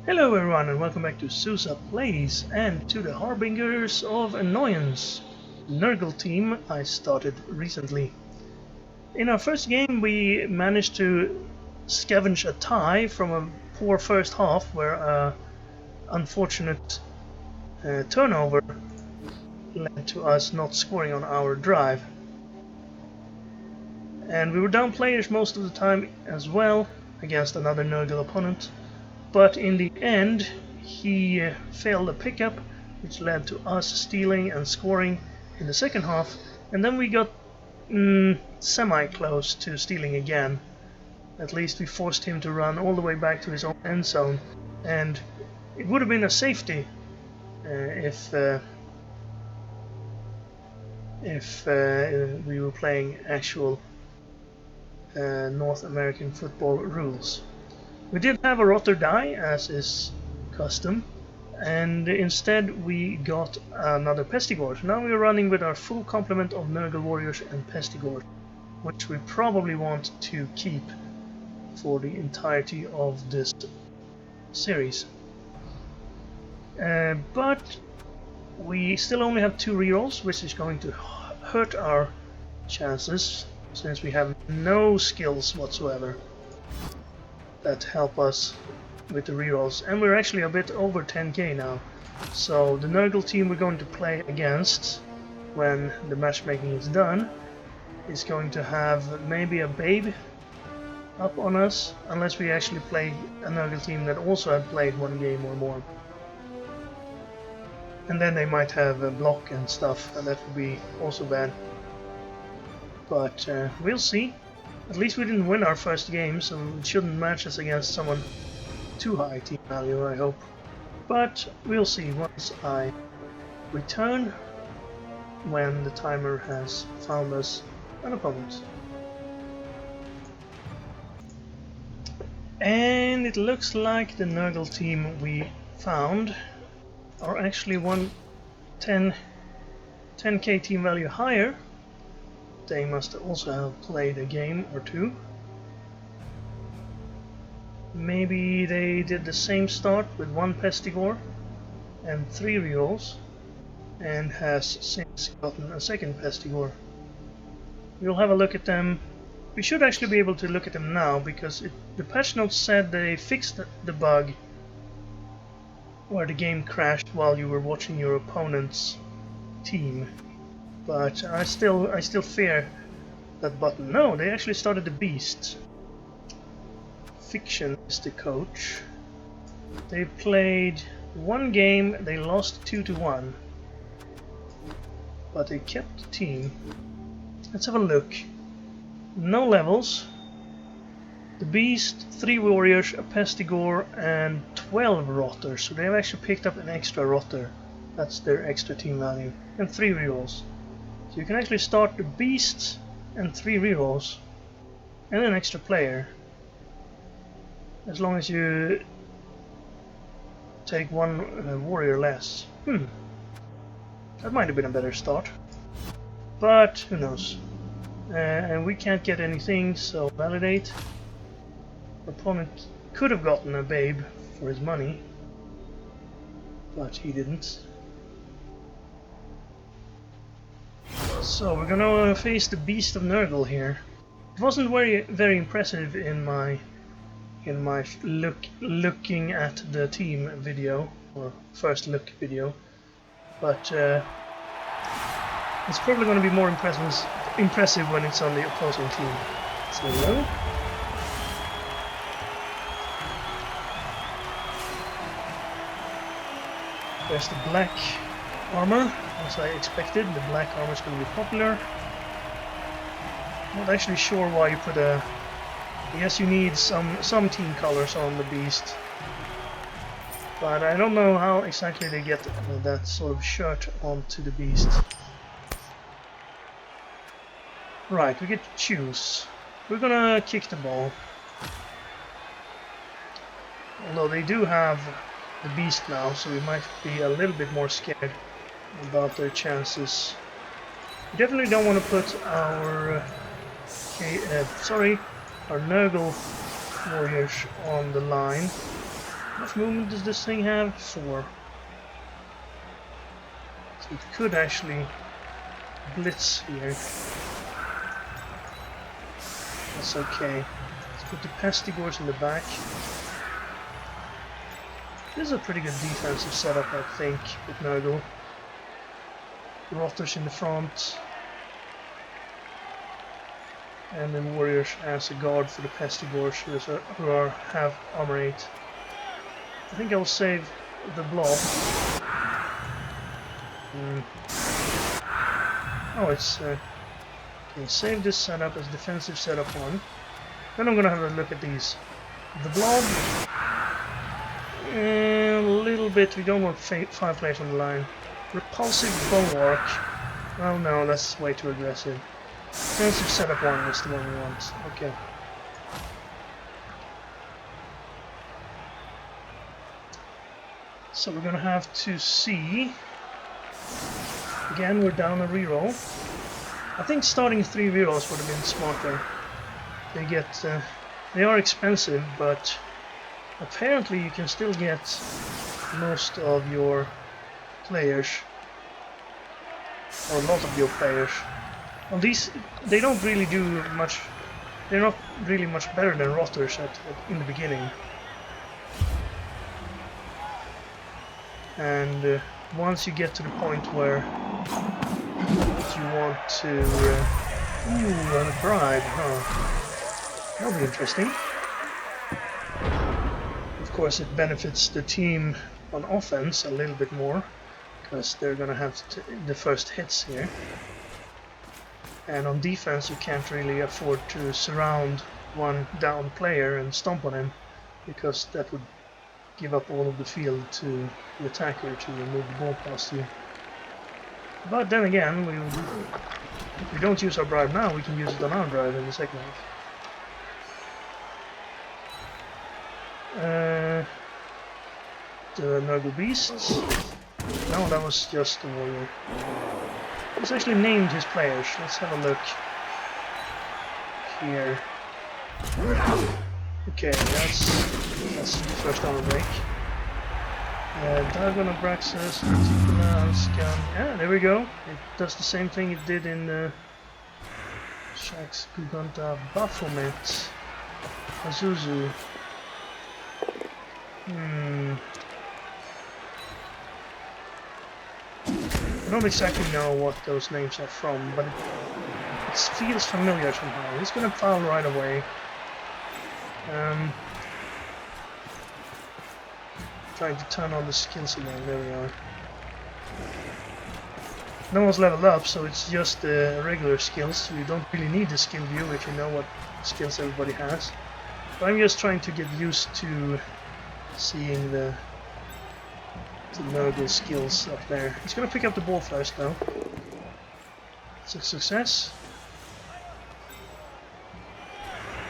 Hello everyone and welcome back to Sousa Plays and to the Harbingers of Annoyance, Nurgle team I started recently. In our first game we managed to scavenge a tie from a poor first half where an unfortunate turnover led to us not scoring on our drive. And we were down players most of the time as well against another Nurgle opponent. But in the end, he failed a pickup, which led to us stealing and scoring in the second half. And then we got semi-close to stealing again. At least we forced him to run all the way back to his own end zone. And it would have been a safety if we were playing actual North American football rules. We did have a rotter die, as is custom, and instead we got another Pestigore. So now we're running with our full complement of Nurgle warriors and Pestigore, which we probably want to keep for the entirety of this series. But we still only have 2 rerolls, which is going to hurt our chances, since we have no skills whatsoever that help us with the rerolls, and we're actually a bit over 10k now. So the Nurgle team we're going to play against when the matchmaking is done is going to have maybe a babe up on us, unless we actually play a Nurgle team that also had played 1 game or more. And then they might have a block and stuff, and that would be also bad. But we'll see. At least we didn't win our first game, so it shouldn't match us against someone too high team value, I hope. But we'll see once I return, when the timer has found us an opponent. And it looks like the Nurgle team we found are actually 10k team value higher. They must also have played a game or 2. Maybe they did the same start with 1 Pestigore and 3 rerolls, and has since gotten a second Pestigore. We'll have a look at them. We should actually be able to look at them now, because the patch notes said they fixed the bug where the game crashed while you were watching your opponent's team. But I still fear that button. No, they actually started the beast. Fiction is the coach. They played 1 game, they lost 2-1. But they kept the team. Let's have a look. No levels. The beast, 3 warriors, a Pestigore, and 12 rotters. So they've actually picked up an extra rotter. That's their extra team value. And 3 rerolls. So you can actually start the beast and 3 rerolls and an extra player, as long as you take 1 warrior less. That might have been a better start, but who knows. And we can't get anything, so validate. Our opponent could have gotten a babe for his money, but he didn't. So we're gonna face the Beast of Nurgle here. It wasn't very impressive in my looking at the team video, or first look video, but it's probably going to be more impressive when it's on the opposing team. So hello. There's the black armor. As I expected, the black armor is going to be popular. Not actually sure why you put a... I guess you need some team colors on the beast. But I don't know how exactly they get that sort of shirt onto the beast. Right, we get to choose. We're gonna kick the ball. Although they do have the beast now, so we might be a little bit more scared about their chances. We definitely don't want to put our our Nurgle warriors on the line. How much movement does this thing have? 4. So it could actually blitz here. That's okay. Let's put the Pestigors in the back. This is a pretty good defensive setup, I think, with Nurgle. Rotters in the front. And then Warriors as a guard for the Pestigors who have armor 8. I think I'll save the blob. Oh, it's... okay, save this setup as defensive setup 1. Then I'm gonna have a look at these. The blob... a little bit, we don't want 5 players on the line. Repulsive bulwark. Well, no, that's way too aggressive. Defensive setup 1 is the one we want. Okay. So we're gonna have to see. Again, we're down a reroll. I think starting 3 rerolls would have been smarter. They are expensive, but apparently you can still get most of your players, or a lot of your players. Well, these, they don't really do much, they're not really much better than Rotters in the beginning. And once you get to the point where you want to... ooh, a bribe, huh? That'll be interesting. Of course, it benefits the team on offense a little bit more, because they're gonna have the first hits here. And on defense, you can't really afford to surround one down player and stomp on him, because that would give up all of the field to the attacker to move the ball past you. But then again, if we don't use our bribe now, we can use it on our drive in the second half. The Nurgle Beasts. No, that was just a warrior. He's actually named his players. Let's have a look here. Okay, that's the first armor break. Dagon, Abraxas, Anticula, Scan. Yeah, there we go. It does the same thing it did in Shax, Guganta, Baphomet, Azuzu. I don't exactly know what those names are from, but it feels familiar somehow. He's gonna foul right away. Trying to turn on the skills again. There we are. No one's leveled up, so it's just the regular skills. You don't really need the skill view if you know what skills everybody has. But I'm just trying to get used to seeing the Nurgle skills up there. He's gonna pick up the ball first though. It's a success.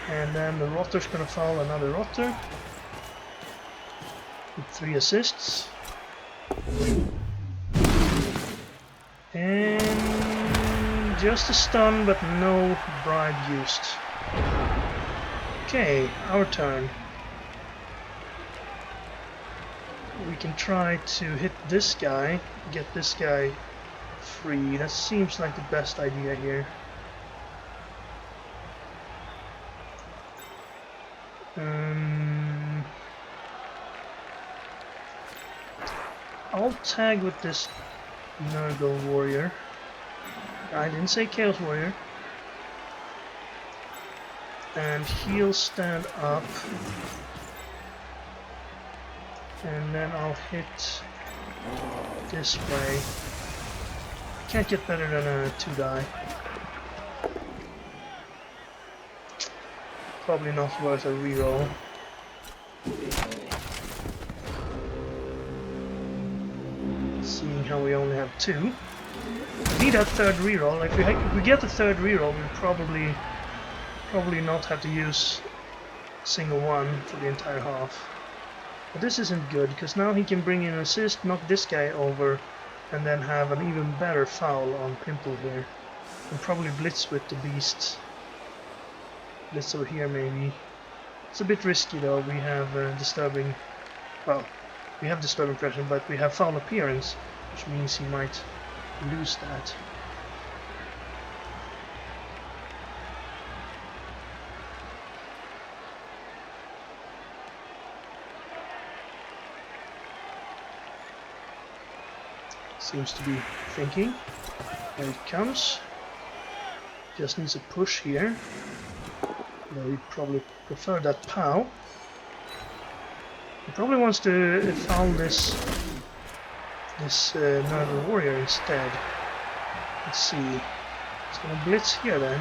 And then the Rotter's gonna foul another Rotter with 3 assists. And just a stun, but no bribe used. Okay, our turn. We can try to hit this guy, get this guy free. That seems like the best idea here. I'll tag with this Nurgle warrior. I didn't say Chaos Warrior. And he'll stand up. And then I'll hit this way. Can't get better than a 2-die. Probably not worth a reroll. Seeing how we only have 2. We need that third reroll. Like if we get the third reroll, we'll probably not have to use a single one for the entire half. But this isn't good, because now he can bring in an assist, knock this guy over, and then have an even better foul on Pimple here. And probably blitz with the beasts. Blitz over here maybe. It's a bit risky though, we have disturbing Well, we have Disturb Impression, but we have Foul Appearance, which means he might lose that. Seems to be thinking. There it comes. Just needs a push here. Though he'd probably prefer that POW. He probably wants to foul this Nurgle warrior instead. Let's see. It's gonna blitz here then.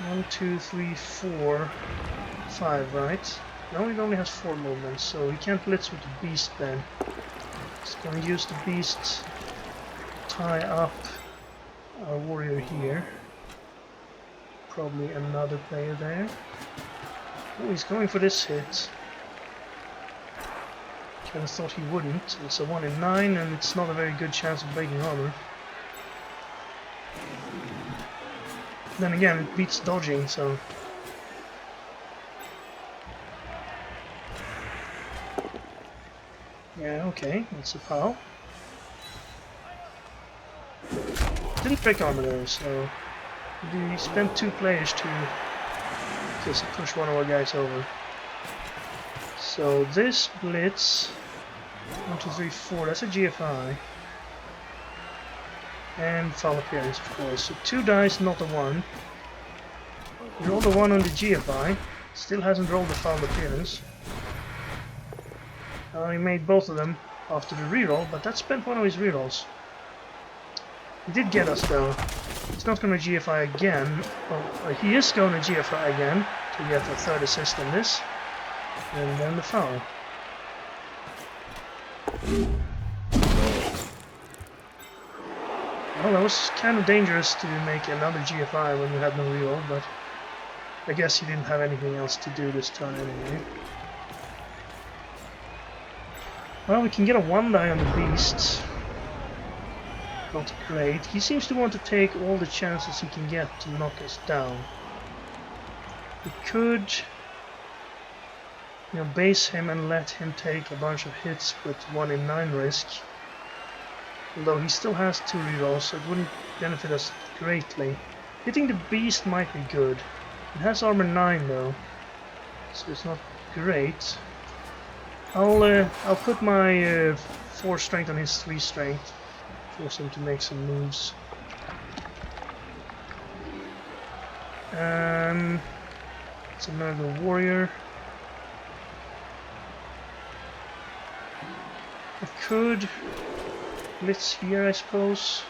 1, 2, 3, 4, 5, right? No, it only has 4 movements, so he can't blitz with the beast then. He's gonna use the beast, tie up our warrior here. Probably another player there. Oh, he's going for this hit. Kinda thought he wouldn't. It's a 1 in 9 and it's not a very good chance of breaking armor. Then again, it beats dodging, so... Yeah, okay, that's a POW. Didn't break armor though, so... We spent 2 players to just push one of our guys over. So this blitz... 1, 2, 3, 4, that's a GFI. And Foul Appearance, of course. So 2 dice, not a 1. He rolled a 1 on the GFI. Still hasn't rolled the Foul Appearance. He made both of them after the reroll, but that spent one of his rerolls. He did get us though. He's not going to GFI again. Well, he is going to GFI again to get the 3rd assist on this. And then the foul. Well, that was kind of dangerous to make another GFI when we had no reroll, but I guess he didn't have anything else to do this turn anyway. Well, we can get a 1 die on the beast. Not great. He seems to want to take all the chances he can get to knock us down. We could, you know, base him and let him take a bunch of hits with 1 in 9 risk. Although he still has 2 rerolls, so it wouldn't benefit us greatly. Hitting the beast might be good. It has armor 9 though, so it's not great. I'll put my 4 strength on his 3 strength. Force him to make some moves. It's a Nurgle warrior. I could blitz here, I suppose.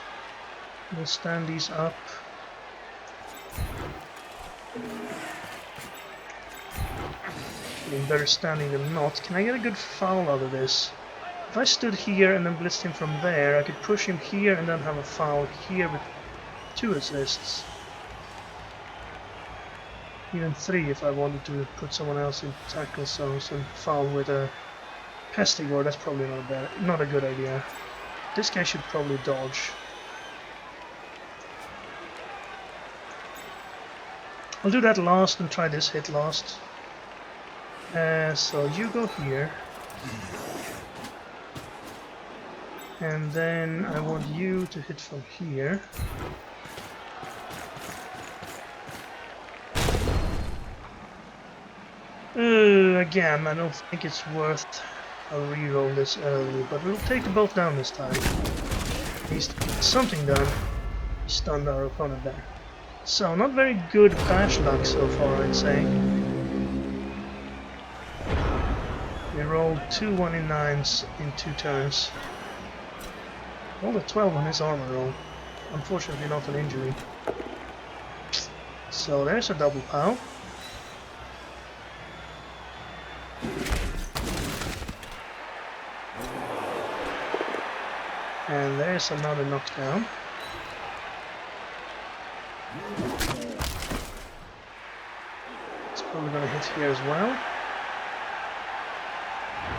We'll stand these up. Better standing than not. Can I get a good foul out of this? If I stood here and then blitzed him from there, I could push him here and then have a foul here with 2 assists. Even 3 if I wanted to put someone else in tackle zones and foul with a Pestigore. That's probably not a good idea. This guy should probably dodge. I'll do that last and try this hit last. So you go here. And then I want you to hit from here. Again, I don't think it's worth a reroll this early, but we'll take them both down this time. At least something done. Stunned our opponent there. So, not very good bash luck so far, I'd say. We rolled 2 1 in 9s in 2 turns. Rolled a 12 on his armor roll. Unfortunately not an injury. So there's a double POW. And there's another knockdown. It's probably gonna hit here as well.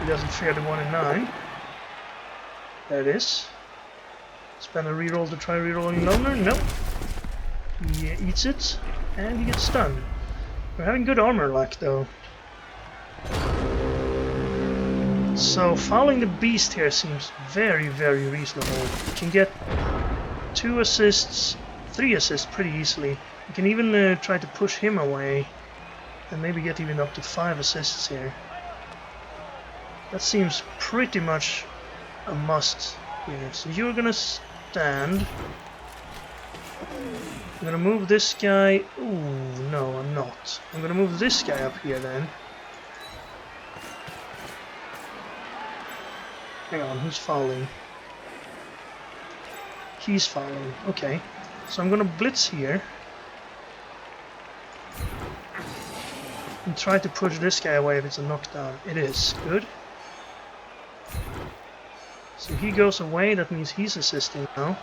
He doesn't fear the 1 in 9. There it is. Spend a reroll to try rerolling loner. Nope. He eats it, and he gets stunned. We're having good armor luck though. So fouling the beast here seems very, very reasonable. You can get 2 assists, 3 assists pretty easily. You can even try to push him away and maybe get even up to 5 assists here. That seems pretty much a must here. So you're gonna stand. I'm gonna move this guy. Ooh, no, I'm not. I'm gonna move this guy up here then. Hang on, who's fouling? He's fouling. Okay. So I'm gonna blitz here. And try to push this guy away if it's a knockdown. It is. Good. So he goes away, that means he's assisting now.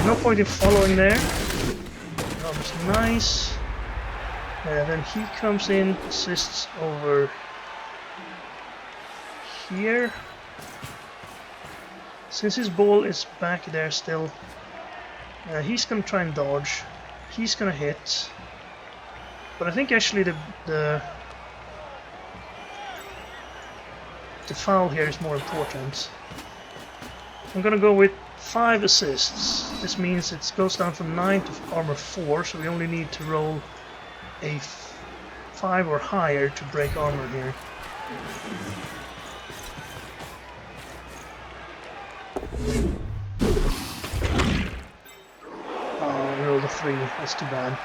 No point in following there. That was nice. Then he comes in, assists over here. Since his ball is back there still, he's gonna try and dodge. He's gonna hit. But I think actually the foul here is more important. I'm gonna go with 5 assists. This means it goes down from 9 to armor 4, so we only need to roll a 5 or higher to break armor here. Oh, I rolled a 3, that's too bad.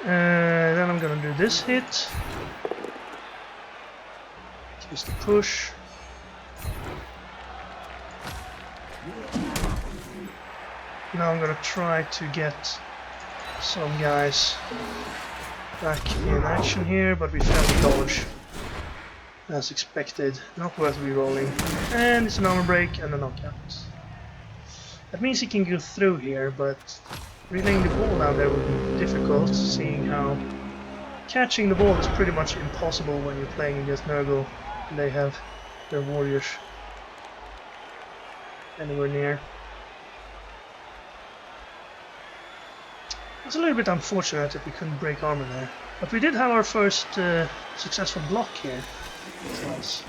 Then I'm gonna do this hit. Just a push. Now I'm gonna try to get some guys back in action here, but we failed to dodge. As expected, not worth re-rolling. And it's an armor break and a knockout. That means he can go through here, but relaying the ball down there would be difficult, seeing how catching the ball is pretty much impossible when you're playing against Nurgle and they have their warriors anywhere near. It's a little bit unfortunate that we couldn't break armor there, but we did have our first successful block here. That's nice.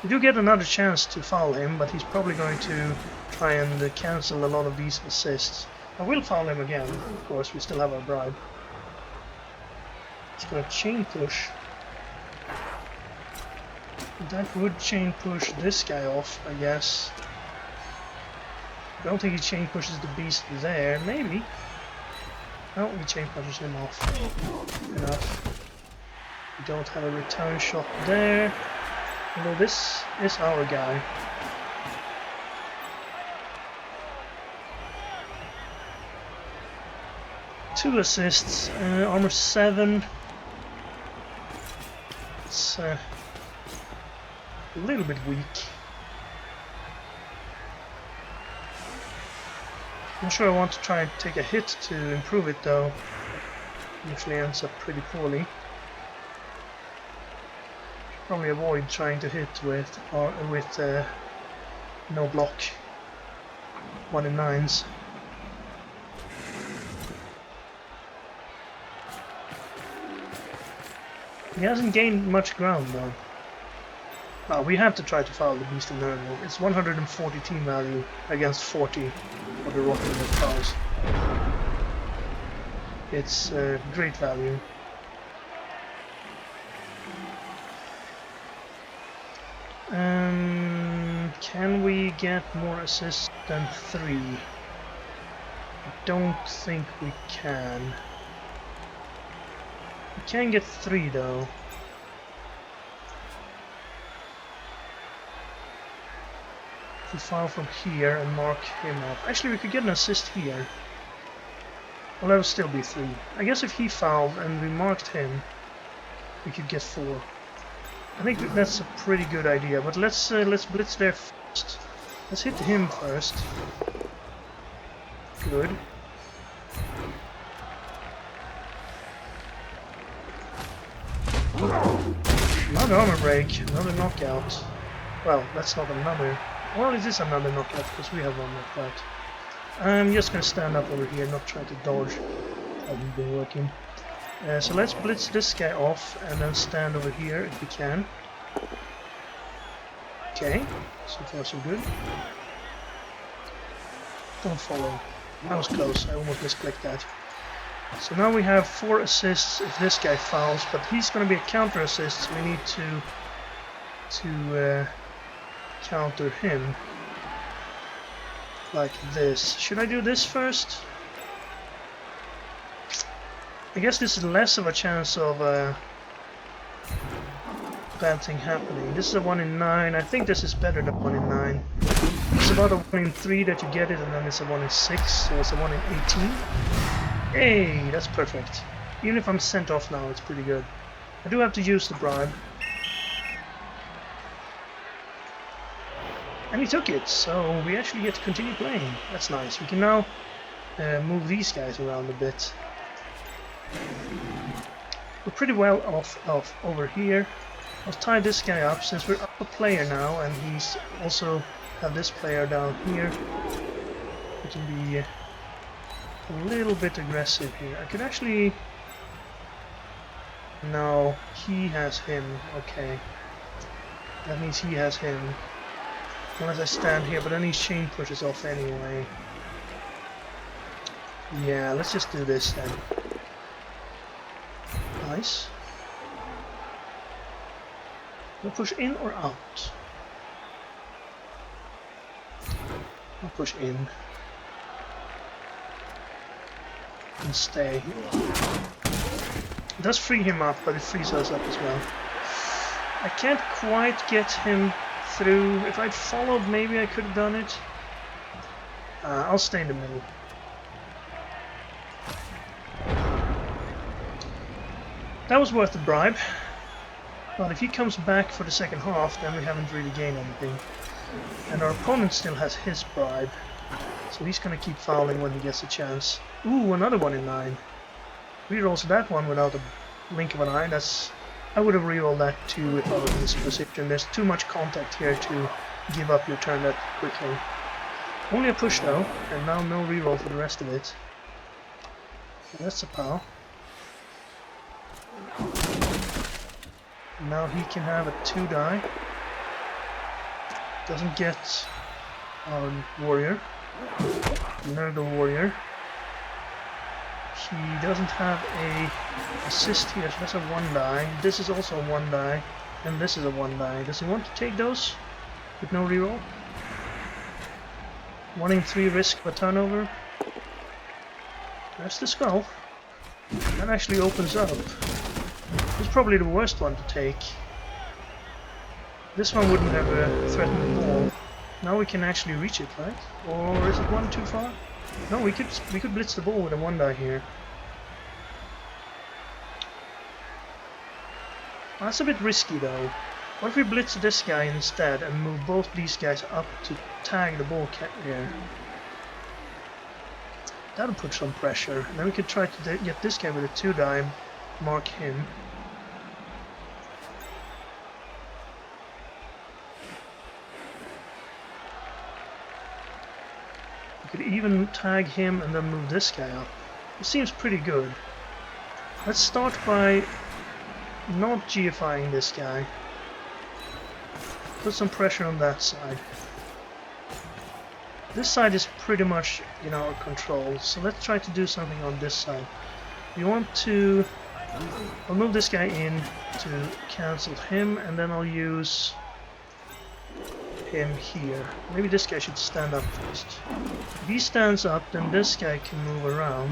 We do get another chance to foul him, but he's probably going to try and cancel a lot of these assists. I will foul him again, of course, we still have our bribe. He's going to chain push. That would chain push this guy off, I guess. I don't think he chain pushes the beast there, maybe. No, he chain pushes him off. Enough. We don't have a return shot there. Although this is our guy. Two assists, armor 7. It's a little bit weak. I'm sure I want to try and take a hit to improve it though. Usually ends up pretty poorly. Probably avoid trying to hit with no block. 1 in 9s. He hasn't gained much ground though. Well, we have to try to foul the beast in Nurgle. It's 140 team value against 40 for the rotten fouls. It's great value. Can we get more assists than 3? I don't think we can. We can get 3 though. If we foul from here and mark him up. Actually, we could get an assist here. Well, that would still be 3. I guess if he fouled and we marked him, we could get 4. I think that's a pretty good idea, but let's blitz there first. Let's hit him first. Good. Another armor break, another knockout. Well, that's not another. Well, it is another knockout because we have one knockout. I'm just gonna stand up over here, not try to dodge. Hasn't been working. So let's blitz this guy off and then stand over here if we can. Okay, so far so good. Don't follow. That was close, I almost misclicked that. So now we have 4 assists if this guy fouls, but he's going to be a counter assist, so we need to counter him. Like this. Should I do this first? I guess this is less of a chance of a bad thing happening. This is a 1 in 9. I think this is better than 1 in 9. It's about a 1 in 3 that you get it, and then it's a 1 in 6, so it's a 1 in 18. Hey, that's perfect. Even if I'm sent off now, it's pretty good. I do have to use the bribe. And he took it, so we actually get to continue playing. That's nice. We can now move these guys around a bit. We're pretty well off over here. I'll tie this guy up since we're up a player now, and he's also have this player down here. We can be a little bit aggressive here. I could actually... No, he has him. Okay. That means he has him. Unless I stand here, but then he chain pushes off anyway. Yeah, let's just do this then. Nice. We'll push in or out? I'll push in. And stay. It does free him up, but it frees us up as well. I can't quite get him through. If I'd followed, maybe I could have done it. I'll stay in the middle. That was worth the bribe. But if he comes back for the second half, then we haven't really gained anything. And our opponent still has his bribe. So he's gonna keep fouling when he gets a chance. Ooh, another 1 in 9. Rerolls that one without a blink of an eye. That's... I would have rerolled that too if I was in this position. There's too much contact here to give up your turn that quickly. Only a push though, and now no reroll for the rest of it. That's a pal. Now he can have a 2 die. Doesn't get our warrior. Nurgle warrior. He doesn't have a assist here, so that's a 1 die. This is also a 1 die, and this is a 1 die. Does he want to take those with no reroll? 1 in 3 risk of a turnover. That's the skull. That actually opens up. It's probably the worst one to take. This one wouldn't have threatened the ball. Now we can actually reach it, right? Or is it 1 too far? No, we could blitz the ball with a 1 die here. That's a bit risky though. What if we blitz this guy instead and move both these guys up to tag the ball carrier? That'll put some pressure. And then we could try to get this guy with a 2 die, mark him. We could even tag him and then move this guy up. It seems pretty good. Let's start by not GFIing this guy. Put some pressure on that side. This side is pretty much in our control, so let's try to do something on this side. We want to... I'll move this guy in to cancel him, and then I'll use him here. Maybe this guy should stand up first. If he stands up, then this guy can move around.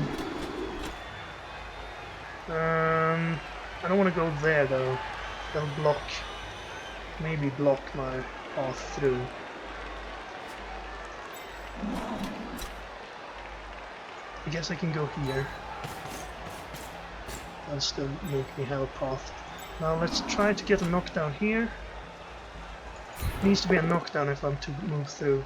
I don't want to go there though. They'll block, maybe block my path through. I guess I can go here. That'll still make me have a path. Now let's try to get a knockdown here. It needs to be a knockdown if I'm to move through.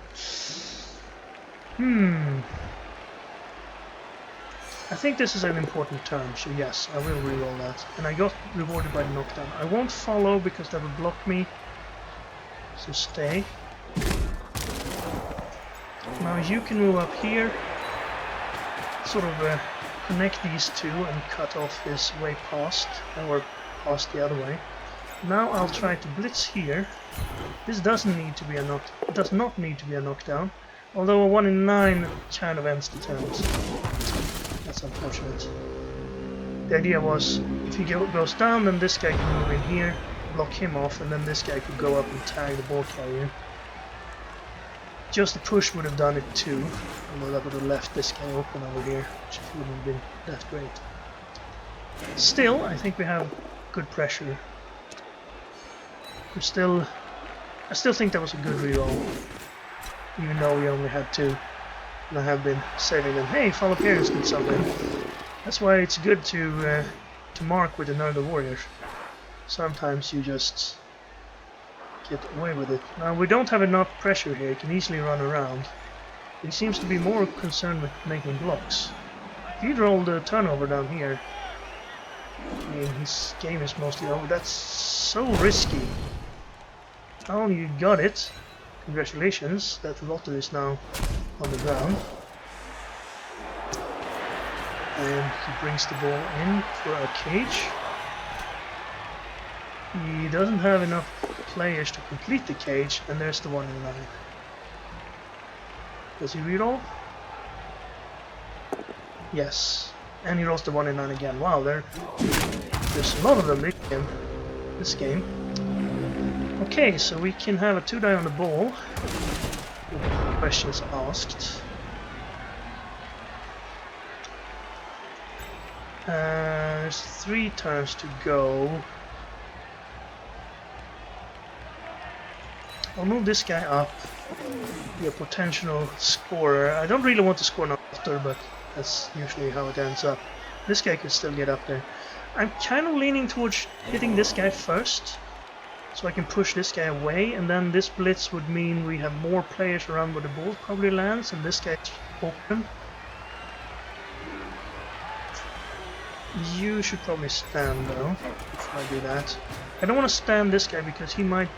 I think this is an important turn, so yes, I will reroll that. And I got rewarded by the knockdown. I won't follow because that will block me. So stay. Now you can move up here. Sort of connect these two and cut off his way past, or past the other way. Now I'll try to blitz here. This does not need to be a knockdown, although a 1 in 9 kind of ends the turns. That's unfortunate. The idea was, if he goes down, then this guy can move in here, block him off, and then this guy could go up and tag the ball carrier. Just a push would have done it too, although that would have left this guy open over here, which wouldn't have been that great. Still, I think we have good pressure. I still think that was a good reroll, even though we only had 2. And I have been saving them. Hey, Fall Appearance did something. That's why it's good to mark with the Nurgle Warriors. Sometimes you just get away with it. Now we don't have enough pressure here, he can easily run around. He seems to be more concerned with making blocks. If he'd rolled the turnover down here, I mean, his game is mostly over. That's so risky. Oh, you got it. Congratulations, that Rotter is now on the ground. And he brings the ball in for our cage. He doesn't have enough players to complete the cage, and there's the 1 in 9. Does he reroll? Yes. And he rolls the 1 in 9 again. Wow, there's a lot of them in this game. Okay, so we can have a 2-die on the ball. Questions asked. There's 3 turns to go. I'll move this guy up, be a potential scorer. I don't really want to score an after, but that's usually how it ends up. This guy could still get up there. I'm kind of leaning towards hitting this guy first, so I can push this guy away, and then this blitz would mean we have more players around where the ball probably lands, and this guy's open. You should probably stand though, if I do that. I don't want to stand this guy because he might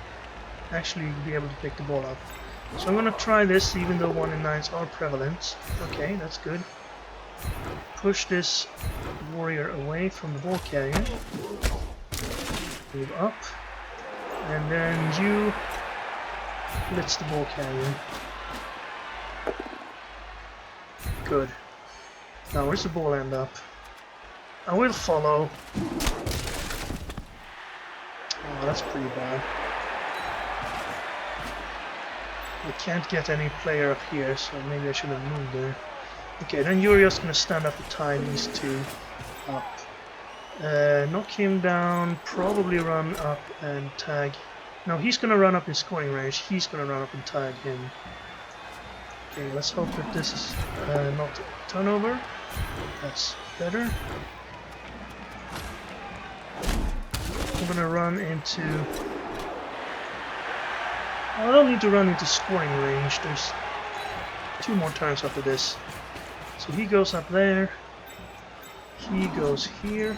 actually be able to pick the ball up. So I'm gonna try this even though 1 in 9s are prevalent. Okay, that's good. Push this warrior away from the ball carrier. Move up. And then you blitz the ball carrier. Good. Now where's the ball end up? I will follow. Oh, that's pretty bad. I can't get any player up here, so maybe I should have moved there. Okay, then you're just gonna stand up and tie these 2 up. Knock him down, probably run up and tag. No, he's gonna run up in scoring range. He's gonna run up and tag him. Okay, let's hope that this is not a turnover. That's better. I'm gonna run into... I don't need to run into scoring range. There's 2 more turns after this. So he goes up there. He goes here.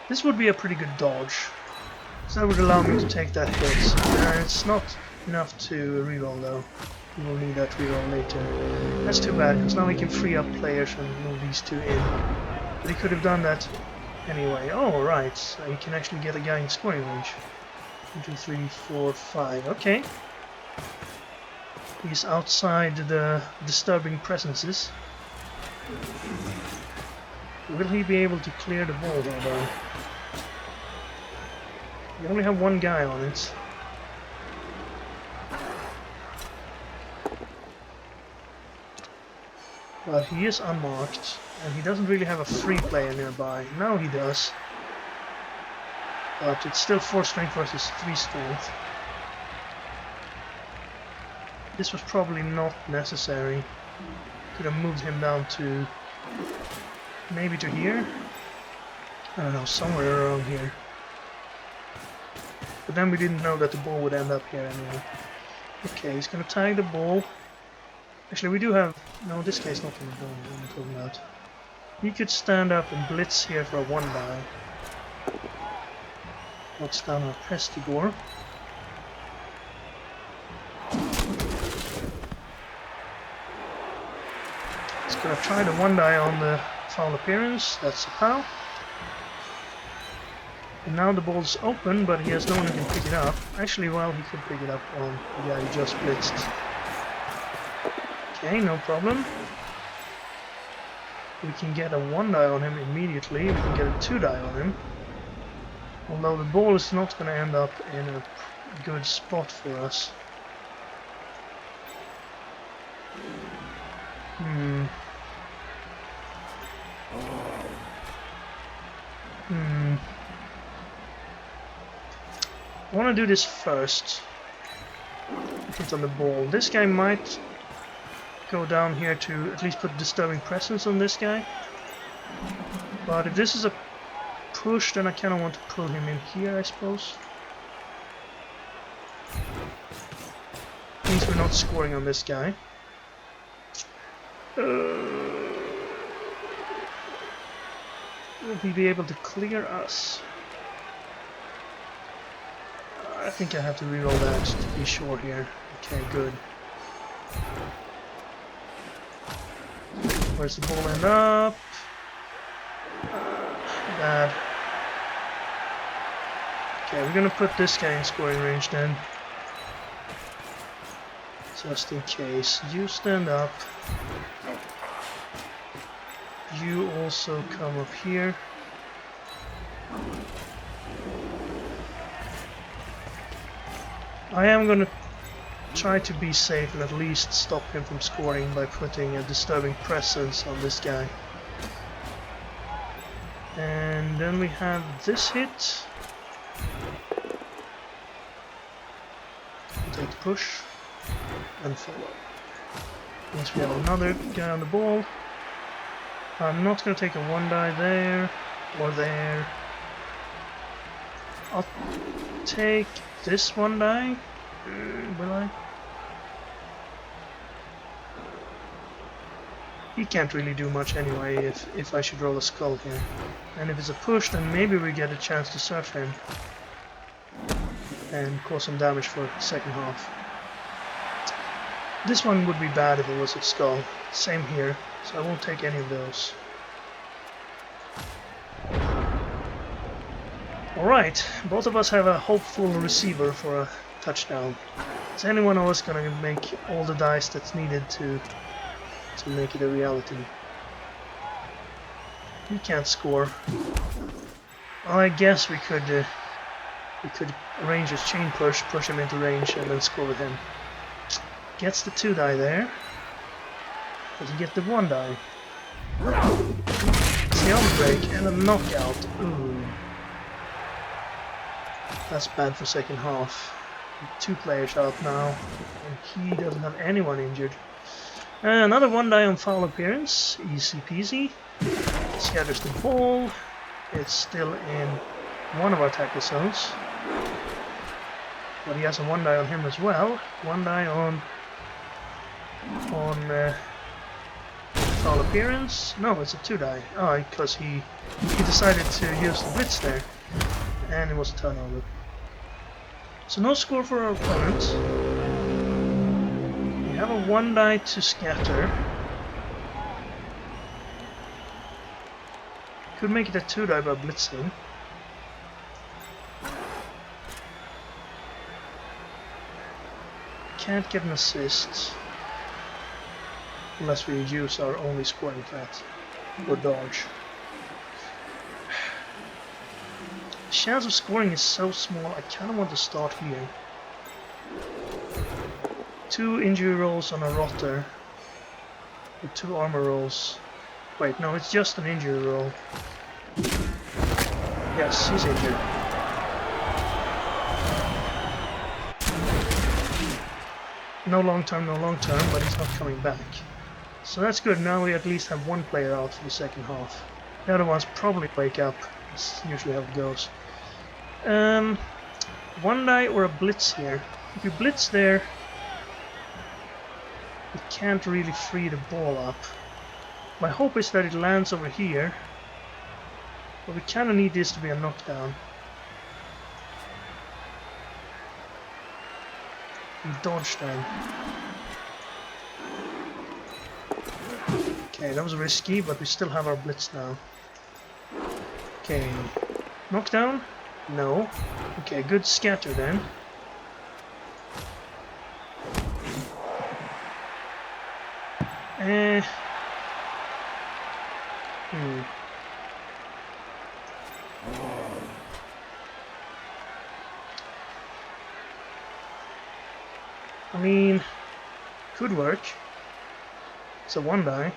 This would be a pretty good dodge. So that would allow me to take that hit. It's not enough to reroll though. We will need that reroll later. That's too bad, because now we can free up players and move these 2 in. But he could have done that anyway. Oh, right. So he can actually get a guy in scoring range. 1, 2, 3, 4, 5. Okay. He's outside the disturbing presences. Will he be able to clear the ball here, though? We only have 1 guy on it. But he is unmarked, and he doesn't really have a free player nearby. Now he does. But it's still 4 strength versus 3 strength. This was probably not necessary. Could have moved him down to... maybe to here? I don't know, somewhere around here. But then we didn't know that the ball would end up here anyway. Okay, he's gonna tag the ball. Actually, we do have... no, this guy's not in the ball, what am I talking about? He could stand up and blitz here for a 1 die. knocks down our Prestigore. He's gonna try the one die on the foul appearance. That's a pow. And now the ball's open, but he has no one who can pick it up. Actually, well, he could pick it up on the guy who just blitzed. Okay, no problem. We can get a 1 die on him immediately. We can get a 2 die on him. Although the ball is not going to end up in a good spot for us. I want to do this first. Hit on the ball. This guy might go down here to at least put disturbing presence on this guy. But if this is a push, then I kind of want to pull him in here, I suppose. Means we're not scoring on this guy. Will he be able to clear us? I think I have to reroll that to be sure here. Okay, good. Where's the ball end up? Bad. Okay, we're gonna put this guy in scoring range then. Just in case. You stand up. You also come up here. I am gonna try to be safe and at least stop him from scoring by putting a disturbing presence on this guy. And then we have this hit. Take the push and follow. Means we have another guy on the ball. I'm not gonna take a 1 die there or there. I'll take this 1 die. Will I? He can't really do much anyway if I should roll a skull here. And if it's a push, then maybe we get a chance to surf him and cause some damage for the second half. This one would be bad if it was a skull. Same here, so I won't take any of those. Alright, both of us have a hopeful receiver for a touchdown. Is anyone else gonna make all the dice that's needed to make it a reality? He can't score. Well, I guess we could arrange his chain push him into range, and then score with him. Gets the 2 die there. Does he get the 1 die? It's the arm break and a knockout. Ooh. That's bad for second half. 2 players out now, and he doesn't have anyone injured. Another 1 die on foul appearance, easy peasy. Scatters the ball. It's still in one of our tackle zones. But he has a 1 die on him as well. 1 die on foul appearance. No, it's a 2 die. Oh, because he decided to use the blitz there. And it was a turnover. So no score for our opponent. We have a 1 die to scatter. Could make it a 2 die by blitzing. Can't get an assist unless we use our only scoring threat or dodge. The chance of scoring is so small, I kind of want to start here. 2 injury rolls on a rotter, with 2 armor rolls. Wait, no, it's just an injury roll. Yes, he's injured. No long term, but he's not coming back. So that's good, now we at least have 1 player out for the second half. The other ones probably wake up, that's usually how it goes. 1 die or a blitz here. If we blitz there, we can't really free the ball up. My hope is that it lands over here, but we kinda need this to be a knockdown. We dodged them. Okay, that was risky, but we still have our blitz now. Okay, knockdown? No. Okay, good scatter then. I mean, could work. It's a one die.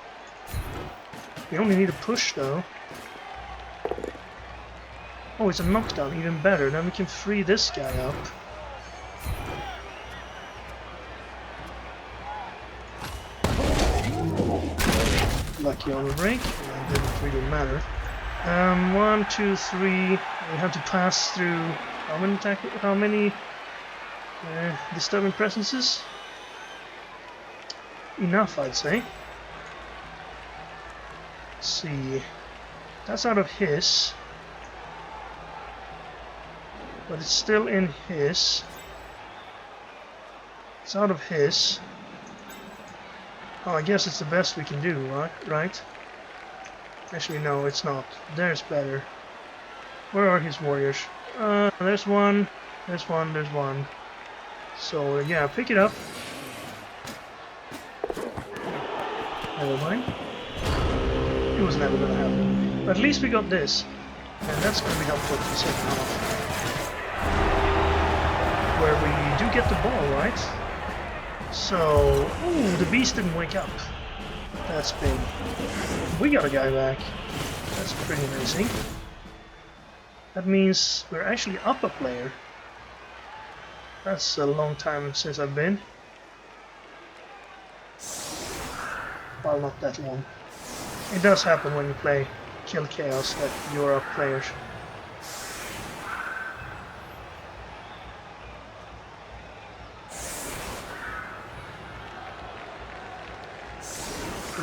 We only need a push though. Oh, it's a knockdown, even better. Then we can free this guy up. Lucky on the break. It didn't really matter. 1, 2, 3. We have to pass through how many disturbing presences? Enough, I'd say. Let's see. That's out of his. But it's still in his. It's out of his. Oh, I guess it's the best we can do, right? Actually, no, it's not. There's better. Where are his warriors? There's one. There's one. There's one. So, yeah, pick it up. Never mind. It was never gonna happen. But at least we got this. And that's gonna be helpful for the second half. Where we do get the ball, right? So, ooh, the beast didn't wake up. That's big. We got a guy back. That's pretty amazing. That means we're actually up a player. That's a long time since I've been. Well, not that long. It does happen when you play Kill Chaos that you're up players.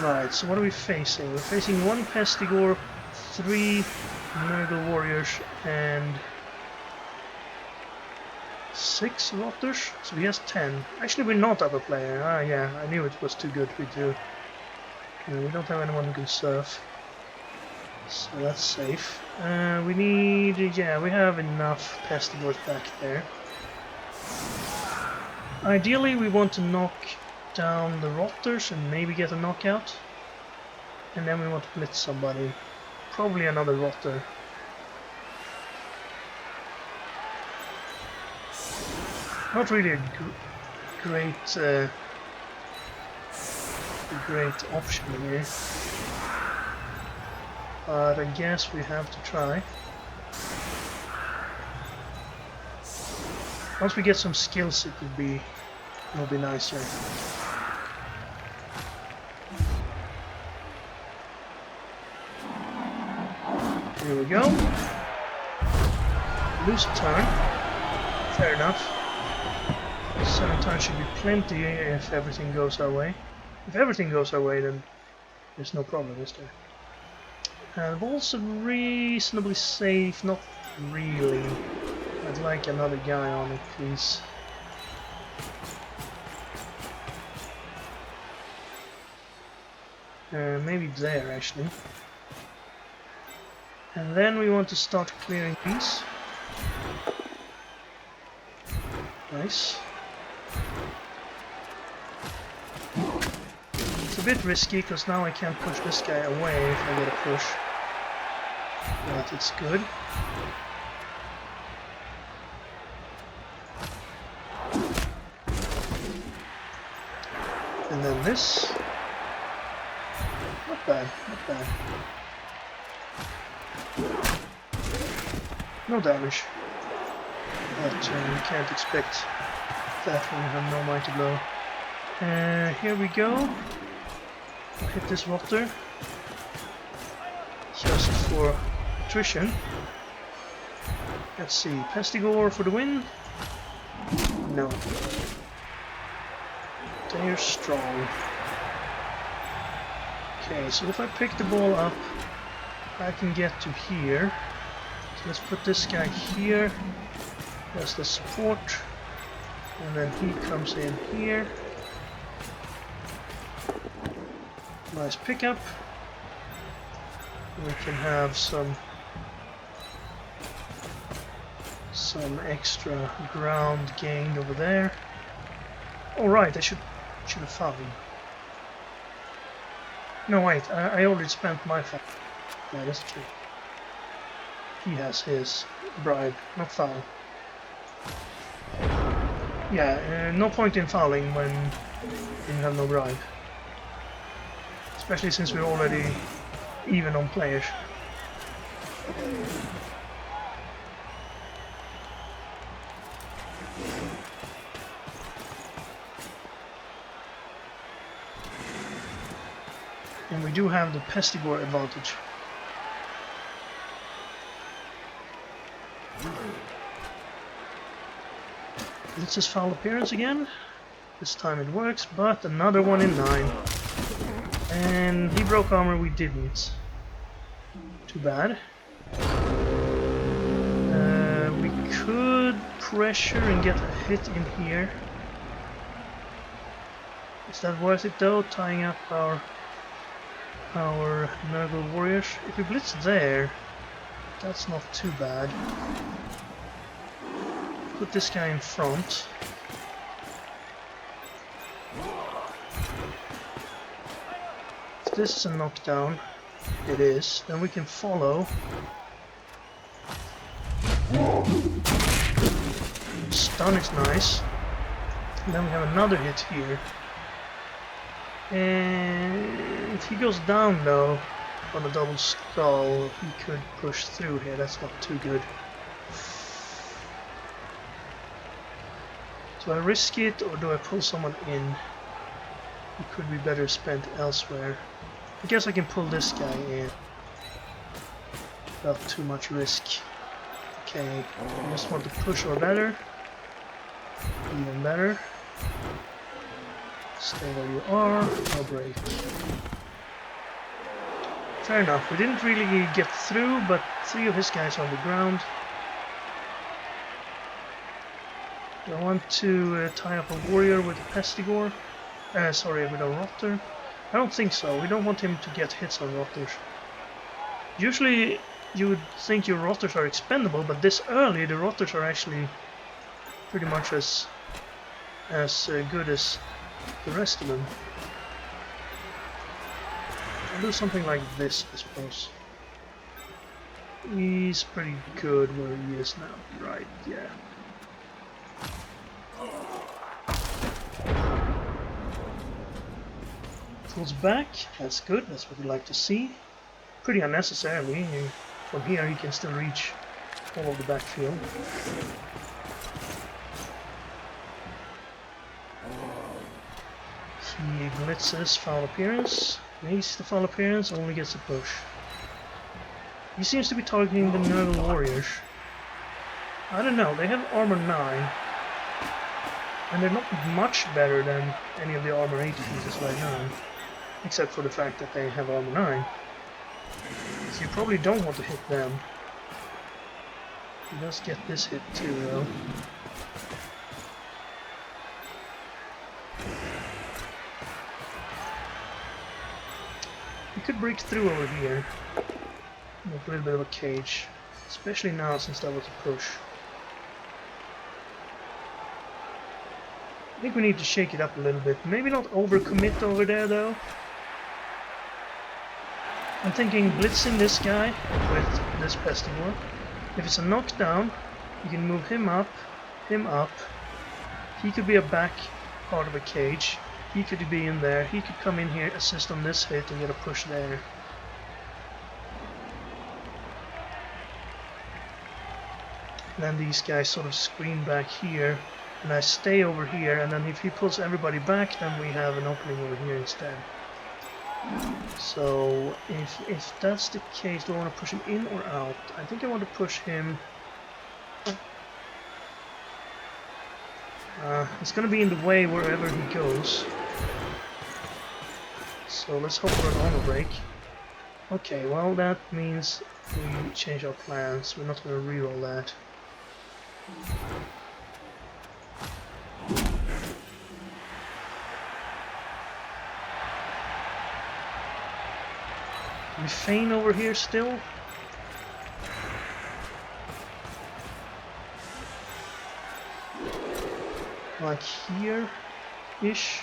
Right, so what are we facing? We're facing 1 Pestigore, 3 Nurgle warriors, and 6 Rotters, so he has 10. Actually, we're not up a player. Ah, yeah, I knew it was too good to be true. We don't have anyone who can surf, so that's safe. We need... yeah, we have enough Pestigores back there. Ideally, we want to knock down the Rotters and maybe get a knockout. And then we want to blitz somebody. Probably another Rotter. Not really a great option here. But I guess we have to try. Once we get some skills, it'll be nicer. Here we go. Lose a turn. Fair enough. 7 turns should be plenty if everything goes our way. If everything goes our way, then there's no problem, is there? The ball's reasonably safe, not really. I'd like another guy on it, please. Maybe there, actually. And then we want to start clearing these. Nice. It's a bit risky, because now I can't push this guy away if I get a push. But it's good. And then this. Not bad, not bad. No damage. But you can't expect that when you have no mighty blow. Here we go. Hit this Rotter. Just for attrition. Let's see. Pestigore for the win? No. They're strong. Okay, so if I pick the ball up, I can get to here. So let's put this guy here. That's the support. And then he comes in here. Nice pickup. We can have some extra ground gained over there. Alright, I should have found him. No wait, I already spent my foul. Yeah, that's true. He has his bribe, not foul. Yeah, no point in fouling when you have no bribe. Especially since we're already even on players. And we do have the Pestigore advantage. It's his foul appearance again. This time it works, but another one in 9. And he broke armor, we didn't. Too bad. We could pressure and get a hit in here. Is that worth it though, tying up our Nurgle warriors? If we blitz there, that's not too bad. Put this guy in front. If this is a knockdown, it is, then we can follow. Stun is nice. And then we have another hit here. And if he goes down though, on a double skull, he could push through here. That's not too good. Do I risk it or do I pull someone in? It could be better spent elsewhere. I guess I can pull this guy in without too much risk. Okay, I just want to push or better. Even better. Stay where you are, no break. Fair enough, we didn't really get through, but 3 of his guys are on the ground. Do I want to tie up a warrior with a Pestigore? Sorry, with a Rotter? I don't think so, we don't want him to get hits on Rotters. Usually you would think your Rotters are expendable, but this early the Rotters are actually pretty much as good as the rest of them. I'll do something like this, I suppose. He's pretty good where he is now, right, yeah. Pulls back, that's good, that's what we like to see. Pretty unnecessarily, from here he can still reach all of the backfield. He blitzes foul appearance, makes the foul appearance, only gets a push. He seems to be targeting the Nurgle warriors. I don't know, they have armor 9. And they're not much better than any of the armor 8 pieces right now. Except for the fact that they have armor 9. So you probably don't want to hit them. He does get this hit too though. We could break through over here. Make a little bit of a cage. Especially now since that was a push. I think we need to shake it up a little bit. Maybe not overcommit over there though. I'm thinking blitzing this guy with this Pestigore. If it's a knockdown, you can move him up. He could be a back part of a cage. He could be in there. He could come in here, assist on this hit, and get a push there. Then these guys sort of screen back here, and I stay over here, and then if he pulls everybody back, then we have an opening over here instead. So if that's the case, do I want to push him in or out? I think I want to push him. It's going to be in the way wherever he goes. So let's hope for an armor break. Okay, well that means we change our plans. We're not going to reroll that. We feign over here still. Like here-ish.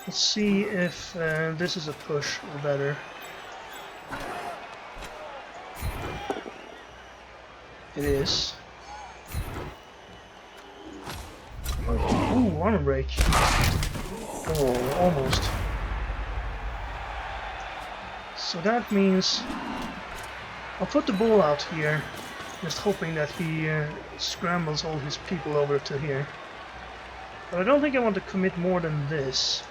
Let's see if this is a push or better. It is. Ooh, armor break. Oh, almost. So that means I'll put the ball out here, just hoping that he scrambles all his people over to here. But I don't think I want to commit more than this.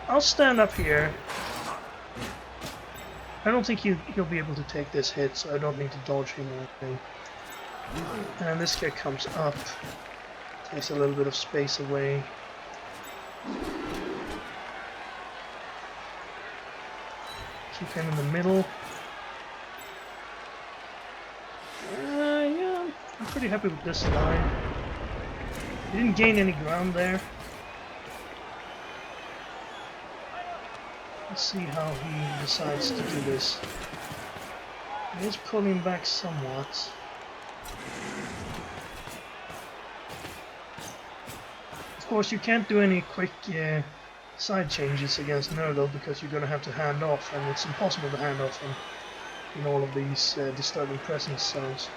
I'll stand up here. I don't think he'll be able to take this hit, so I don't need to dodge him or anything. And this guy comes up, takes a little bit of space away. Keep him in the middle. Yeah, I'm pretty happy with this line. He didn't gain any ground there. Let's see how he decides to do this. He is pulling back somewhat. Of course, you can't do any quick side changes against Nurgle because you're going to have to hand off, and it's impossible to hand off in all of these disturbing presence zones.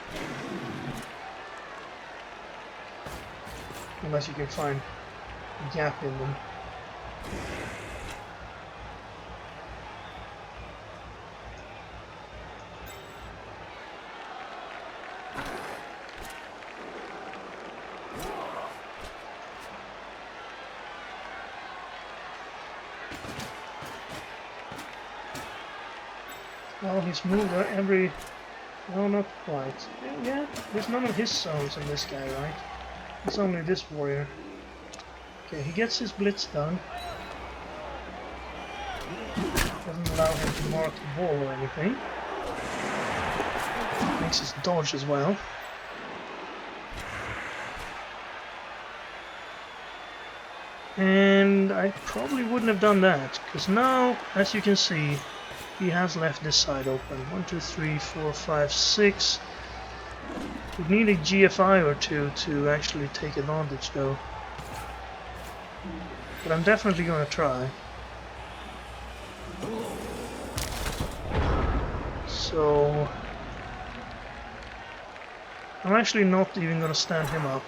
Unless you can find a gap in them. Well, he's moved every... No, not quite. Yeah, there's none of his zones on this guy, right? It's only this warrior. Okay, he gets his blitz done. Doesn't allow him to mark the ball or anything. Makes his dodge as well. And I probably wouldn't have done that, because now, as you can see, he has left this side open. 1, 2, 3, 4, 5, 6. We need a GFI or two to actually take advantage though. But I'm definitely going to try. So I'm actually not even going to stand him up.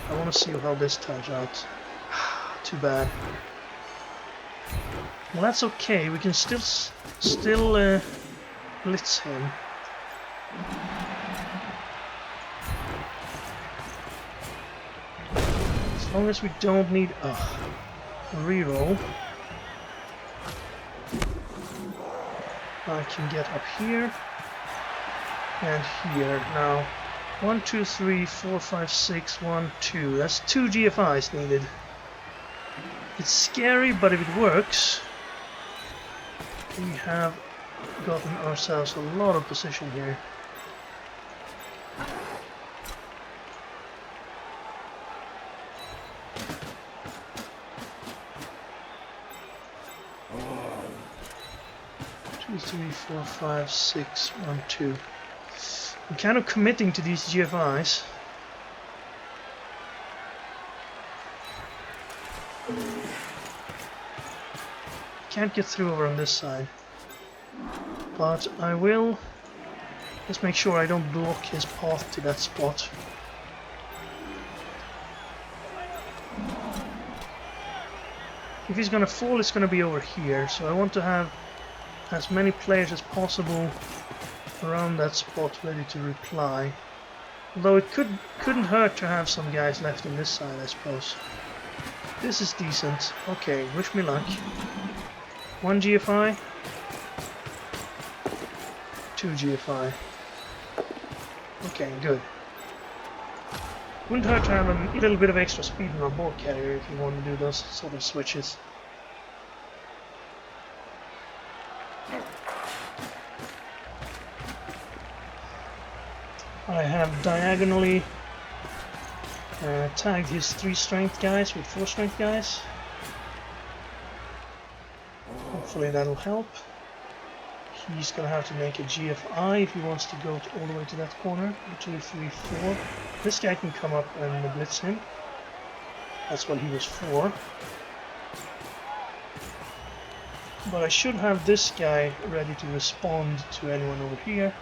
I want to see how this turns out. Too bad. Well, that's okay. We can still blitz him. As long as we don't need a reroll. I can get up here and here. Now 1, 2, 3, 4, 5, 6, 1, 2. That's 2 GFIs needed. It's scary, but if it works, we have gotten ourselves a lot of position here. Two, 3, 4, 5, 6, 1, 2. I'm kind of committing to these GFIs. Can't get through over on this side, but I will just make sure I don't block his path to that spot. If he's gonna fall, it's gonna be over here, so I want to have as many players as possible around that spot ready to reply. Although it couldn't hurt to have some guys left on this side, I suppose. This is decent. Okay, wish me luck. 1 GFI, 2 GFI. Okay, good. Wouldn't hurt to have a little bit of extra speed in our ball carrier if you want to do those sort of switches. I have diagonally Tagged his 3 strength guys with 4 strength guys. Hopefully that'll help. He's gonna have to make a GFI if he wants to go all the way to that corner. 2, 3, 4. This guy can come up and blitz him. That's what he was for. But I should have this guy ready to respond to anyone over here.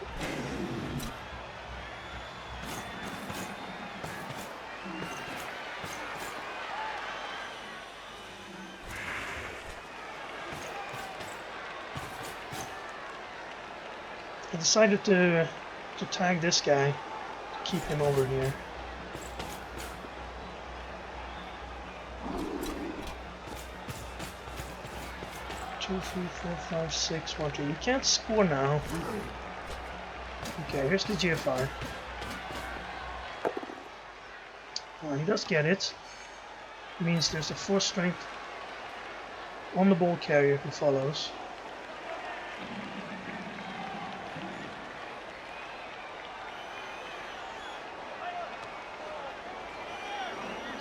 I decided to tag this guy to keep him over here. Two, 3, 4, 5, 6, 1, 2. You can't score now. Okay, here's the GFI. He does get it. Means there's a 4 strength on the ball carrier who follows.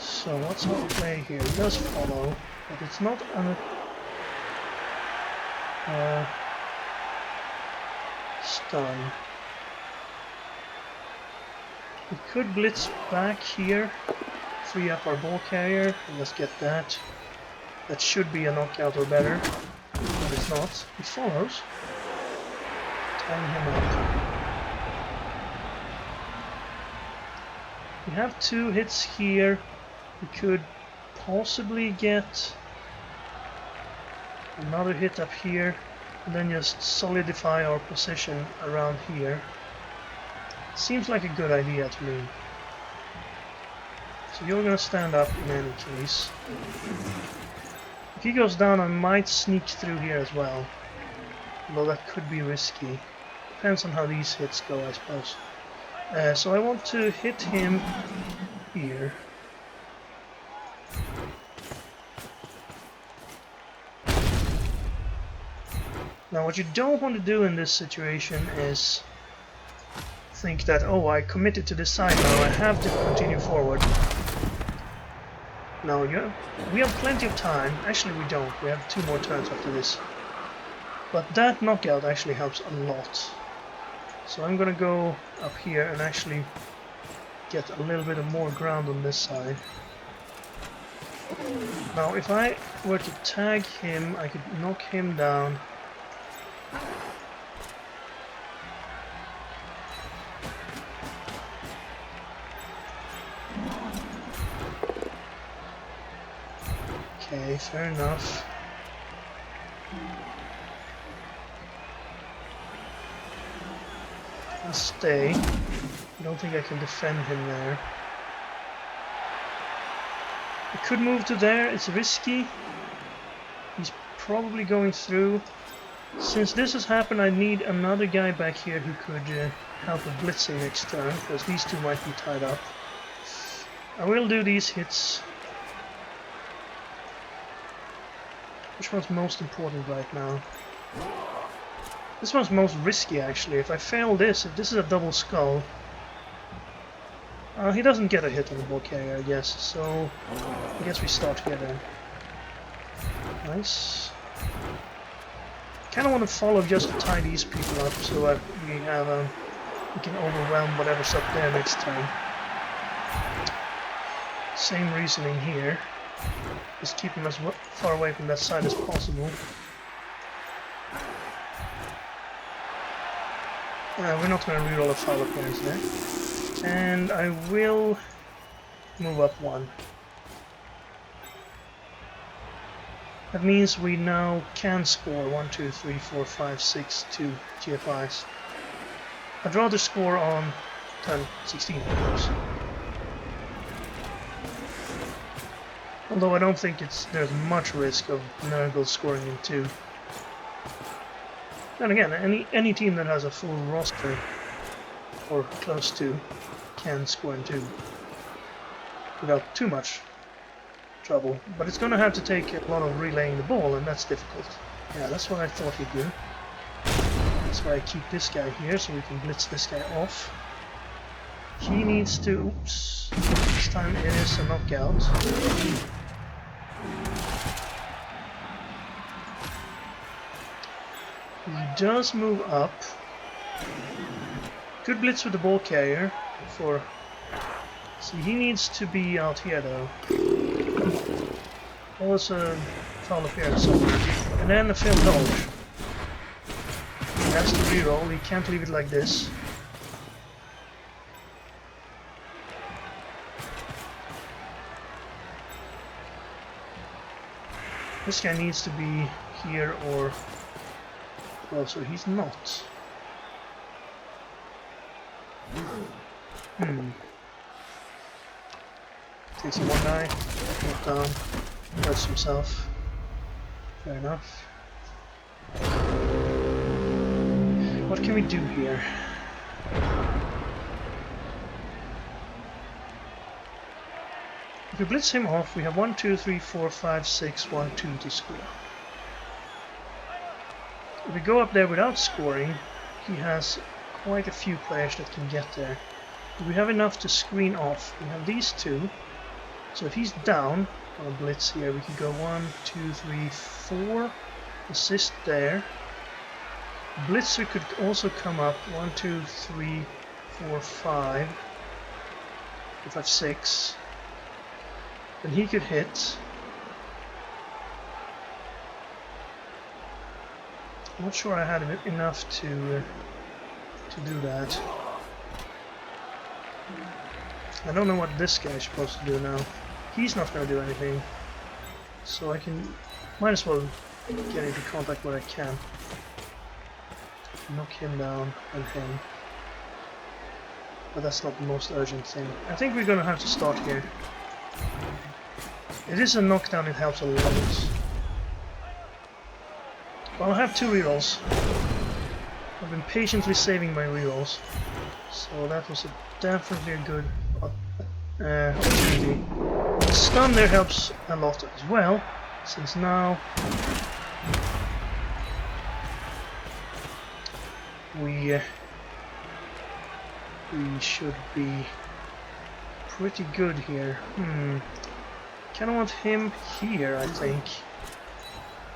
So what's our play here? He does follow, but it's not on a stun. We could blitz back here, free up our ball carrier, and let's get that. That should be a knockout or better, but it's not. He follows. Tying him up. We have 2 hits here. We could possibly get another hit up here and then just solidify our position around here. Seems like a good idea to me. So you're gonna stand up in any case. If he goes down, I might sneak through here as well. Although that could be risky. Depends on how these hits go, I suppose. So I want to hit him here. Now what you don't want to do in this situation is think that, oh, I committed to this side now, I have to continue forward. No, we have plenty of time. Actually we don't, we have 2 more turns after this. But that knockout actually helps a lot. So I'm gonna go up here and actually get a little bit of more ground on this side. Now if I were to tag him, I could knock him down. Okay, fair enough. I'll stay. I don't think I can defend him there. I could move to there, it's risky. He's probably going through. Since this has happened, I need another guy back here who could help with blitzing next turn, because these 2 might be tied up. I will do these hits. Which one's most important right now? This one's most risky, actually. If I fail this, if this is a double skull, he doesn't get a hit on the ball carrier, I guess. So I guess we start here then. Nice. Kind of want to follow just to tie these people up so that we can overwhelm whatever's up there next time. Same reasoning here. Just keep them as far away from that side as possible. We're not going to reroll a foul appearance there. And I will move up 1. That means we now can score 1, 2, 3, 4, 5, 6, 2 GFIs. I'd rather score on turn 16, of course. Although I don't think there's much risk of Nurgle scoring in 2. And again, any team that has a full roster, or close to, can score in 2. Without too much trouble. But it's going to have to take a lot of relaying the ball, and that's difficult. Yeah, that's what I thought he'd do. That's why I keep this guy here, so we can blitz this guy off. He needs to... Oops. This time it is a knockout. He does move up. Good blitz with the ball carrier. For... So he needs to be out here though. Also foul appearance. And then the failed dodge. He has to reroll, he can't leave it like this. This guy needs to be here or... Well, so he's not. Takes him one die, knock down, hurts himself. Fair enough. What can we do here? If we blitz him off, we have 1, 2, 3, 4, 5, 6, 1, 2 to score. If we go up there without scoring, he has quite a few players that can get there. We have enough to screen off. We have these two. So if he's down on a blitz here, we can go 1, 2, 3, 4. Assist there. Blitzer could also come up 1, 2, 3, 4, 5. 5, 6. Then he could hit. I'm not sure I had enough to do that. I don't know what this guy is supposed to do now. He's not going to do anything. So I can... Might as well get into contact where I can. Knock him down and him. But that's not the most urgent thing. I think we're going to have to start here. It is a knockdown, it helps a lot. Well, I have 2 rerolls. I've been patiently saving my rerolls. So that was definitely a good opportunity. The stun there helps a lot as well, since now we should be pretty good here. Kinda want him here, I think.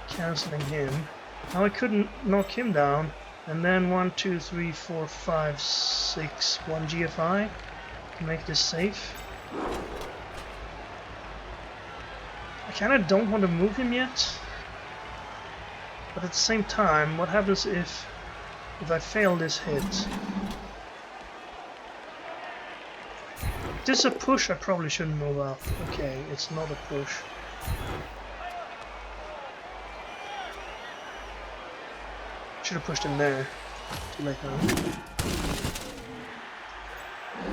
Cancelling him. Now I couldn't knock him down. And then 1, 2, 3, 4, 5, 6, 1 GFI to make this safe. I kinda don't want to move him yet. But at the same time, what happens if I fail this hit? If this is a push, I probably shouldn't move up. Okay, it's not a push. Should have pushed him there. Too late now.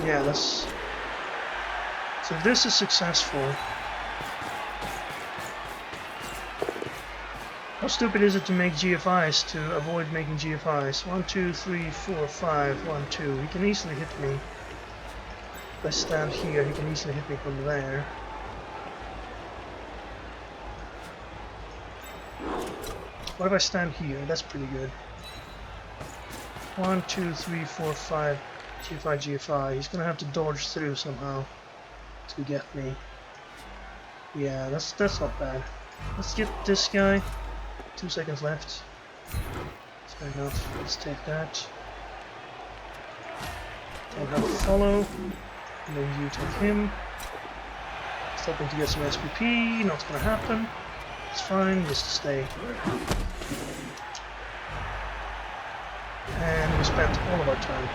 Yeah, that's... So if this is successful... How stupid is it to make GFIs to avoid making GFIs? 1, 2, 3, 4, 5, 1, 2. He can easily hit me. If I stand here, he can easily hit me from there. What if I stand here? That's pretty good. 1, 2, 3, 4, 5. GFI, GFI. He's gonna have to dodge through somehow to get me. Yeah, that's not bad. Let's get this guy. 2 seconds left. Fair enough. Let's take that. Don't have to follow. And then you take him. Stopping to get some SPP. Not gonna happen. It's fine, just to stay. And we spent all of our time.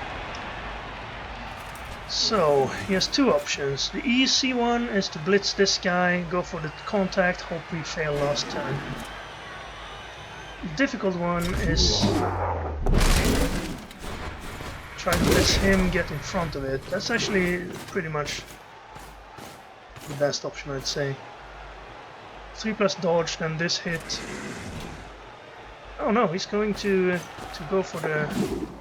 So, he has 2 options. The easy one is to blitz this guy, go for the contact, hope we fail last turn. The difficult one is try to blitz him, get in front of it. That's actually pretty much the best option, I'd say. 3+ dodge, then this hit. Oh no, he's going to go for the...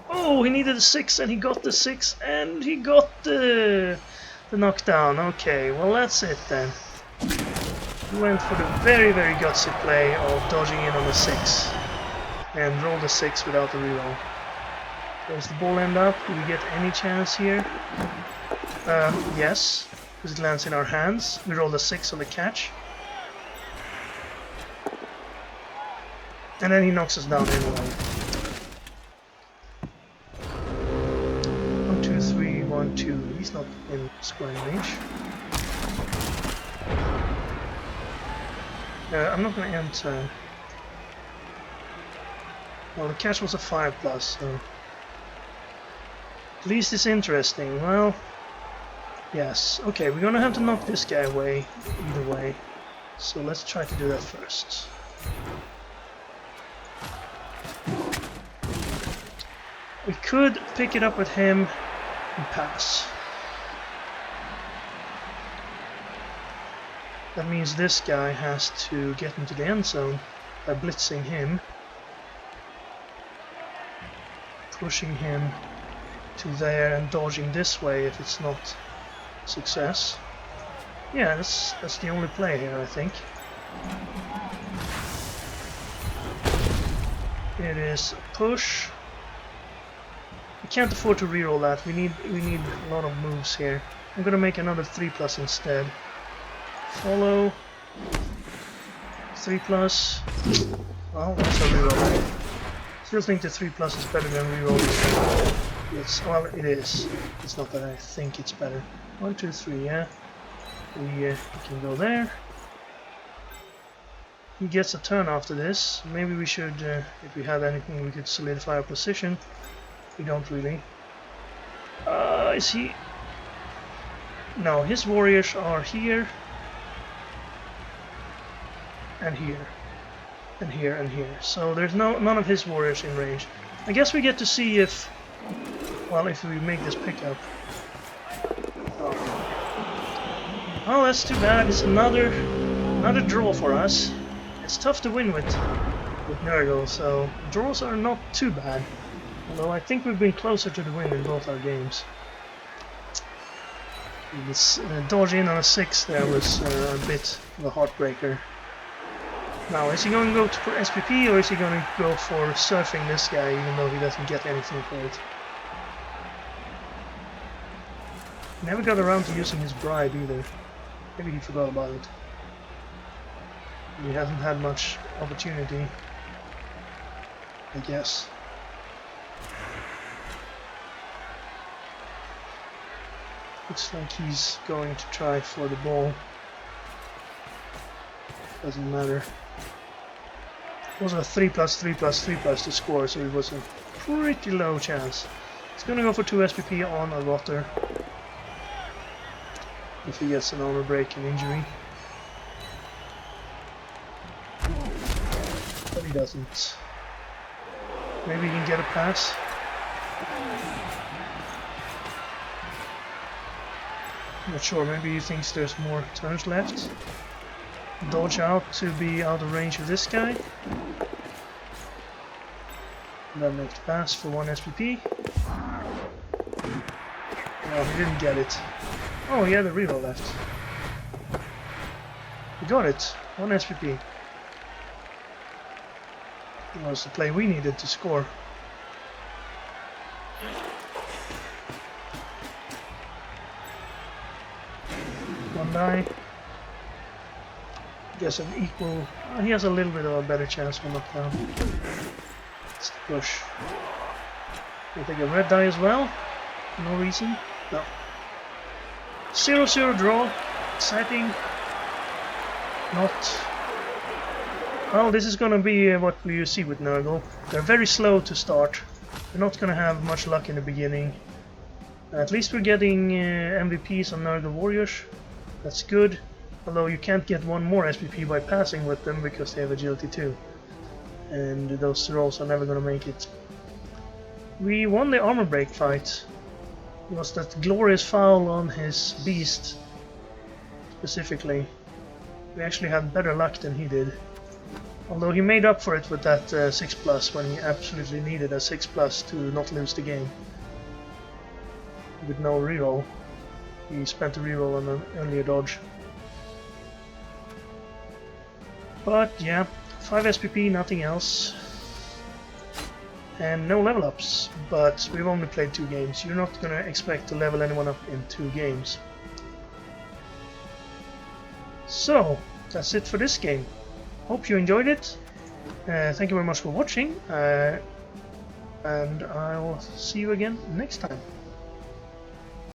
Oh, he needed a 6 and he got the 6 and he got the knockdown. Okay, well that's it then. He went for the very, very gutsy play of dodging in on the 6 and rolled a 6 without the reroll. Does the ball end up? Do we get any chance here? Yes, because it lands in our hands. We roll a 6 on the catch. And then he knocks us down anyway. 1, 2, 3, 1, 2. He's not in scoring range. I'm not going to end turn. Well, the catch was a 5+, so... At least it's interesting. Well... Yes. Okay, we're going to have to knock this guy away, either way. So let's try to do that first. We could pick it up with him and pass. That means this guy has to get into the end zone by blitzing him, pushing him to there and dodging this way if it's not success. Yeah, that's the only play here, I think. It is push. We can't afford to reroll that. We need a lot of moves here. I'm gonna make another 3+ instead. Follow 3+. Well, that's a reroll. Still think the 3+ is better than rerolling. Well, it is. It's not that I think it's better. 1, 2, 3. Yeah. We can go there. He gets a turn after this. Maybe we should, if we had anything, we could solidify our position. We don't really. Is he? No, his warriors are here. And here. And here and here. So there's none of his warriors in range. I guess we get to see if... Well, if we make this pickup. Oh, that's too bad. It's another draw for us. It's tough to win with Nurgle, so draws are not too bad. Although I think we've been closer to the win in both our games. This dodge in on a 6 there was a bit of a heartbreaker. Now, is he going to go for SPP or is he going to go for surfing this guy even though he doesn't get anything for it? Never got around to using his bribe either. Maybe he forgot about it. He hasn't had much opportunity, I guess. Looks like he's going to try for the ball. Doesn't matter. It was a 3+3+3+ to score, so it was a pretty low chance. He's gonna go for 2 SPP on a rotter. If he gets an armor break and injury. But he doesn't. Maybe he can get a pass. Not sure, maybe he thinks there's more turns left. Dodge out to be out of range of this guy. And then make the pass for 1 SPP. No, he didn't get it. Oh, he had a reroll left. He got it. 1 SPP. That was the play we needed to score. One die. Guess an equal. He has a little bit of a better chance for knockdown. Let's push. We'll take a red die as well. No reason. No. 0-0 draw. Exciting. Not. Well, this is gonna be what you see with Nurgle. They're very slow to start. They're not gonna have much luck in the beginning. At least we're getting MVPs on Nurgle Warriors. That's good. Although you can't get one more SPP by passing with them because they have agility too. And those rolls are never gonna make it. We won the armor break fight. It was that glorious foul on his beast specifically. We actually had better luck than he did. Although he made up for it with that 6+ when he absolutely needed a 6+ to not lose the game. With no reroll. He spent a reroll on an earlier dodge. But yeah, 5 SPP, nothing else. and no level ups, but we've only played 2 games. You're not gonna expect to level anyone up in 2 games. So, that's it for this game. Hope you enjoyed it. Thank you very much for watching, and I'll see you again next time.